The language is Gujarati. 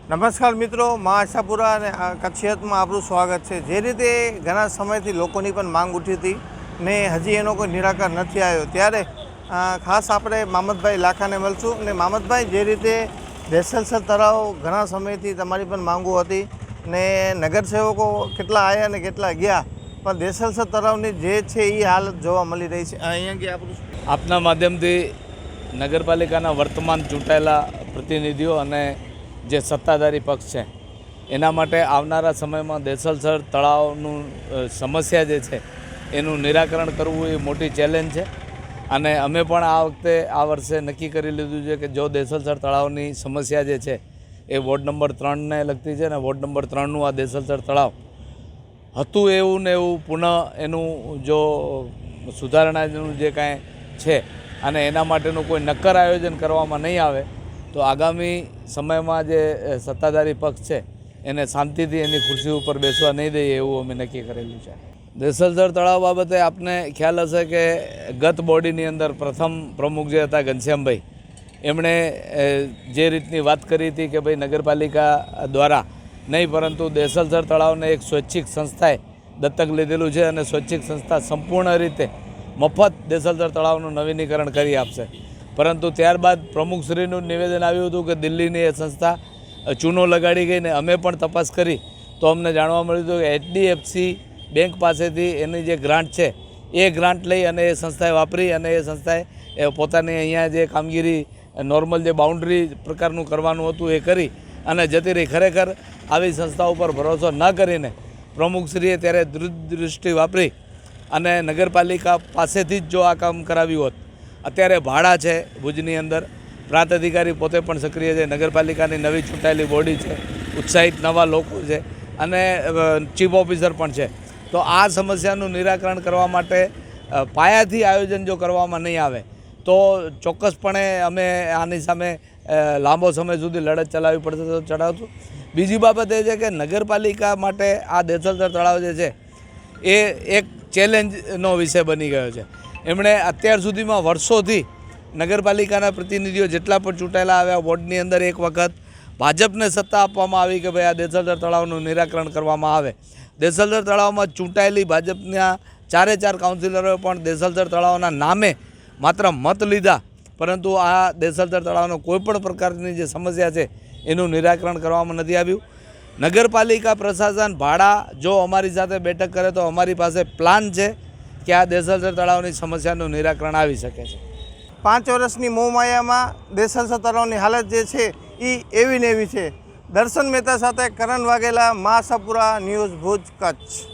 નમસ્કાર મિત્રો, મા આશાપુરા અને કચ્છિયતમાં આપણું સ્વાગત છે। જે રીતે ઘણા સમયથી લોકોની પણ માંગ ઉઠી હતી ને હજી એનો કોઈ નિરાકર નથી આવ્યો, ત્યારે ખાસ આપણે મામદભાઈ લાખાને મળશું। અને મામદભાઈ, જે રીતે દેસલસર તળાવ ઘણા સમયથી તમારી પણ માંગો હતી ને નગરસેવકો કેટલા આવ્યા ને કેટલા ગયા, પણ દેસલસર તળાવની જે છે એ હાલત જોવા મળી રહી છે। અહીંયા કે આપણું આપના માધ્યમથી નગરપાલિકાના વર્તમાન ચૂંટાયેલા પ્રતિનિધિઓ અને જે સત્તાધારી પક્ષ છે એના માટે આવનારા સમયમાં દેસલસર તળાવનું સમસ્યા જે છે એનું નિરાકરણ કરવું એ મોટી ચેલેન્જ છે। અને અમે પણ આ વર્ષે નક્કી કરી લીધું છે કે જો દેસલસર તળાવની સમસ્યા જે છે એ વોર્ડ નંબર 3ને લગતી છે ને વોર્ડ નંબર 3નું આ દેસલસર તળાવ હતું એવું ને એવું પુનઃ એનું જો સુધારણાનું જે કાંઈ છે અને એના માટેનું કોઈ નક્કર આયોજન કરવામાં નહીં આવે તો આગામી સમયમાં જે સત્તાધારી પક્ષ છે એને શાંતિથી એની ખુરશી ઉપર બેસવા નહીં દઈએ એવું અમે નક્કી કરેલું છે। દેસલસર તળાવ બાબતે આપને ખ્યાલ હશે કે ગત બોડીની અંદર પ્રથમ પ્રમુખ જે હતા ઘનશ્યામભાઈ, એમણે જે રીતની વાત કરી હતી કે ભાઈ નગરપાલિકા દ્વારા નહીં પરંતુ દેસલસર તળાવને એક સ્વૈચ્છિક સંસ્થાએ દત્તક લીધેલું છે અને સ્વૈચ્છિક સંસ્થા સંપૂર્ણ રીતે મફત દેસલસર તળાવનું નવીનીકરણ કરી આપશે। પરંતુ ત્યારબાદ પ્રમુખશ્રીનું નિવેદન આવ્યું હતું કે દિલ્હીની એ સંસ્થા ચૂનો લગાડી ગઈને અમે પણ તપાસ કરી તો અમને જાણવા મળ્યું હતું કે HDFC બેંક પાસેથી એની જે ગ્રાન્ટ છે એ ગ્રાન્ટ લઈ અને એ સંસ્થાએ વાપરી અને એ સંસ્થાએ પોતાની અહીંયા જે કામગીરી નોર્મલ જે બાઉન્ડ્રી પ્રકારનું કરવાનું હતું એ કરી અને જતી રહી। ખરેખર આવી સંસ્થા ઉપર ભરોસો ન કરીને પ્રમુખશ્રીએ ત્યારે દૂરદૃષ્ટિ વાપરી અને નગરપાલિકા પાસેથી જ જો આ કામ કરાવ્યું હોત। અત્યારે ભાડા છે ભુજની અંદર, પ્રાંત અધિકારી પોતે પણ સક્રિય છે, નગરપાલિકાની નવી ચૂંટાયેલી બોડી છે, ઉત્સાહિત નવા લોકો છે અને ચીફ ઓફિસર પણ છે। તો આ સમસ્યાનું નિરાકરણ કરવા માટે પાયાથી આયોજન જો કરવામાં નહીં આવે તો ચોક્કસપણે અમે આની સામે લાંબો સમય સુધી લડત ચલાવવી પડશે તો ચડાવશું। બીજી બાબત એ છે કે નગરપાલિકા માટે આ દેસલસર તળાવ જે છે એ એક ચેલેન્જનો વિષય બની ગયો છે। એમણે અત્યાર સુધીમાં વર્ષોથી નગરપાલિકાના પ્રતિનિધિઓ જેટલા પણ ચૂંટાયેલા આવ્યા વોર્ડની અંદર એક વખત ભાજપને સત્તા આપવામાં આવી કે ભાઈ આ દેસલસર તળાવનું નિરાકરણ કરવામાં આવે। દેસલસર તળાવમાં ચૂંટાયેલી ભાજપના 4 કાઉન્સિલરોએ પણ દેસલસર તળાવના નામે માત્ર મત લીધા, પરંતુ આ દેસલસર તળાવનો કોઈપણ પ્રકારની જે સમસ્યા છે એનું નિરાકરણ કરવામાં નથી આવ્યું। નગરપાલિકા પ્રશાસન ભાડા જો અમારી સાથે બેઠક કરે તો અમારી પાસે પ્લાન છે કે આ દેસલસર તળાવની સમસ્યાનું નિરાકરણ આવી શકે છે। 5 વર્ષની મોહમાયામાં દેસલસર તળાવની હાલત જે છે એ એવી ને એવી છે। દર્શન મહેતા સાથે કરણ વાઘેલા, મા આશાપુરા ન્યૂઝ, ભુજ, કચ્છ।